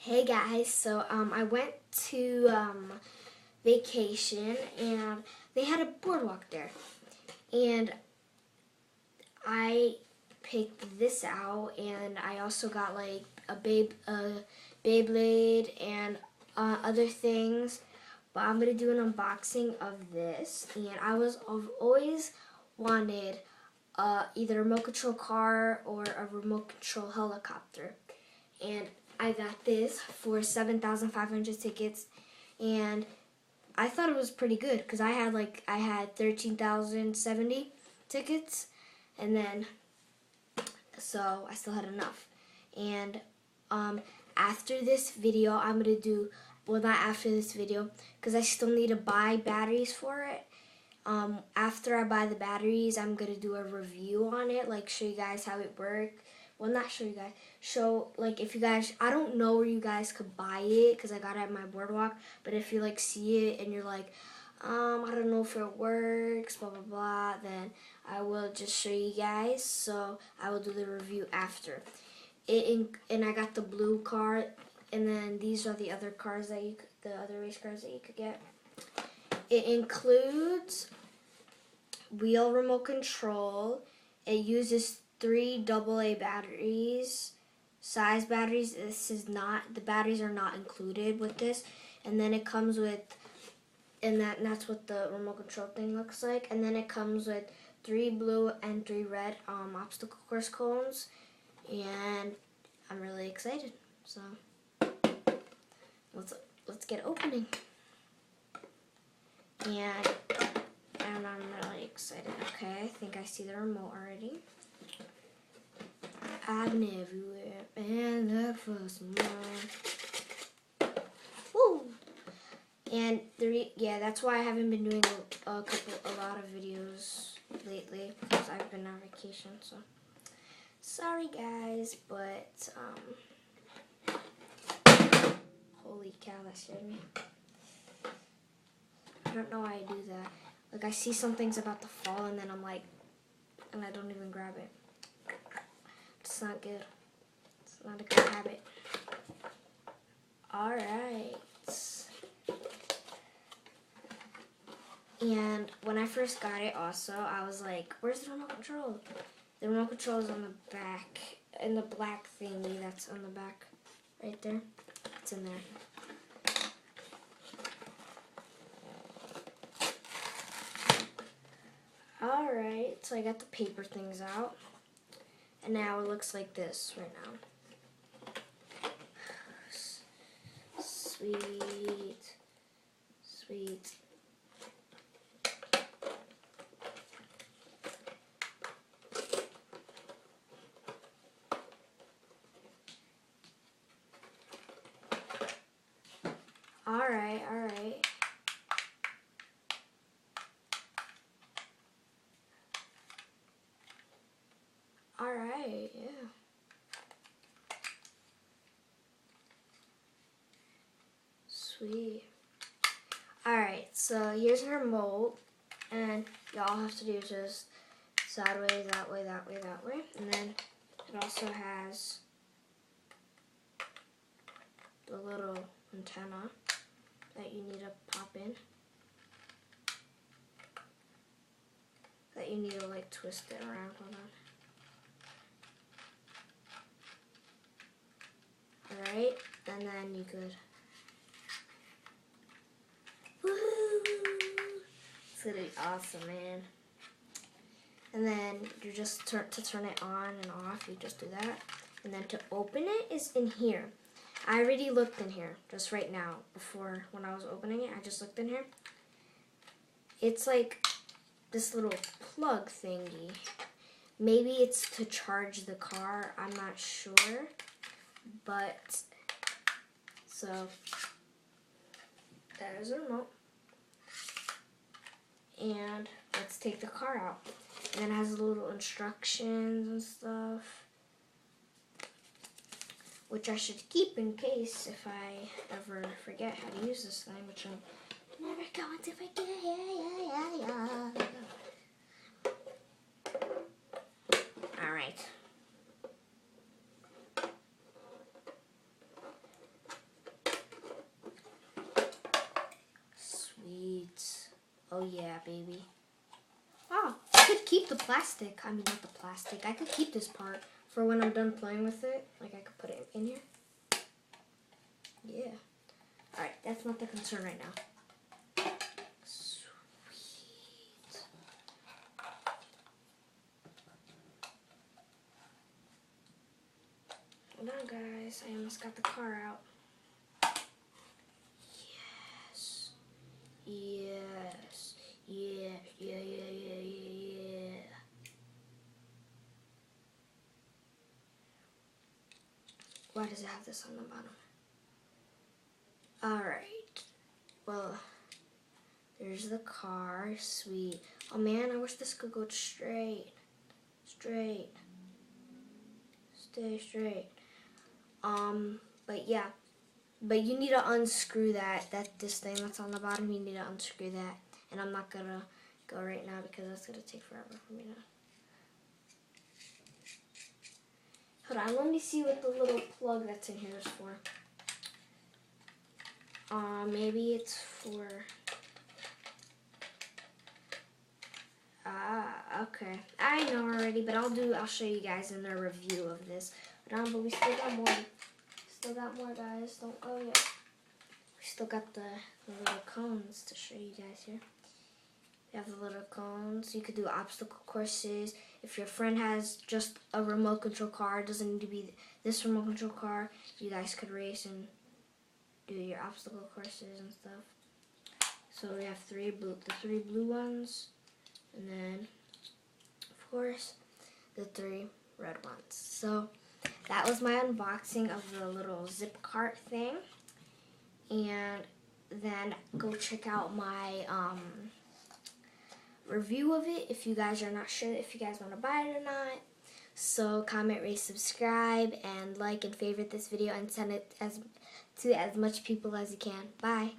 Hey guys, so I went to vacation and they had a boardwalk there, and I picked this out, and I also got like a Beyblade and other things. But I'm gonna do an unboxing of this, and I've always wanted either a remote control car or a remote control helicopter, and I got this for 7,500 tickets, and I thought it was pretty good because I had 13,070 tickets, and then so I still had enough. And after this video, I'm gonna do, well, not after this video because I still need to buy batteries for it. After I buy the batteries, I'm gonna do a review on it, like show you guys how it works. Well, not show you guys. Show, like, if you guys, I don't know where you guys could buy it because I got it at my boardwalk. But if you like see it and you're like, I don't know if it works, blah blah blah, then I will just show you guys. So I will do the review after. And I got the blue car, and then these are the other cars that the other race cars that you could get. It includes wheel remote control. It uses 3 AA batteries, size batteries. This is not, the batteries are not included with this. And then it comes with, and that's what the remote control thing looks like. And then it comes with 3 blue and 3 red obstacle course cones. And I'm really excited. So let's get opening. And I'm really excited. Okay, I think I see the remote already. I've never been there for some more. Woo! And yeah, that's why I haven't been doing a lot of videos lately because I've been on vacation. So sorry guys, but holy cow, that scared me. I don't know why I do that. Like, I see something's about to fall and then I'm like, and I don't even grab it. It's not good. It's not a good habit. Alright. And when I first got it also, I was like, where's the remote control? The remote control is on the back, in the black thingy that's on the back right there. It's in there. Alright, so I got the paper things out. And now it looks like this right now. Sweet. Sweet. Alright, alright. Alright, yeah. Sweet. Alright, so here's the remote, and y'all have to do just sideways, that way, that way, that way. And then it also has the little antenna that you need to pop in. That you need to like twist it around. Hold on. Alright, and then you could. Woohoo! It's gonna be awesome, man. And then you just to turn it on and off, you just do that. And then to open it is in here. I already looked in here just right now. Before, when I was opening it, I just looked in here. It's like this little plug thingy. Maybe it's to charge the car. I'm not sure. But, so, there's a remote. And let's take the car out. And then it has little instructions and stuff, which I should keep in case if I ever forget how to use this thing, which I'm never going to forget. Alright. yeah, baby. Oh, I could keep the plastic. I mean, not the plastic. I could keep this part for when I'm done playing with it. Like, I could put it in here. Yeah. Alright, that's not the concern right now. Sweet. Hold on, guys. I almost got the car out. Yes. Yes. Yeah. Why does it have this on the bottom? Alright. Well, there's the car. Sweet. Oh man, I wish this could go straight. Straight. Stay straight. But yeah. But you need to unscrew this thing that's on the bottom, you need to unscrew that. And I'm not gonna go right now because that's gonna take forever for me to. Hold on, let me see what the little plug that's in here is for. Maybe it's for, okay. I know already, but I'll show you guys in the review of this. But we still got more. Still got more, guys. Don't go yet. We still got the little cones to show you guys here. You have the little cones. You could do obstacle courses. If your friend has just a remote control car, it doesn't need to be this remote control car. You guys could race and do your obstacle courses and stuff. So we have the three blue ones, and then of course the 3 red ones. So that was my unboxing of the little zip cart thing, and then go check out my review of it if you guys are not sure if you guys want to buy it or not. So comment, rate, subscribe, and like and favorite this video, and send it to as much people as you can. Bye.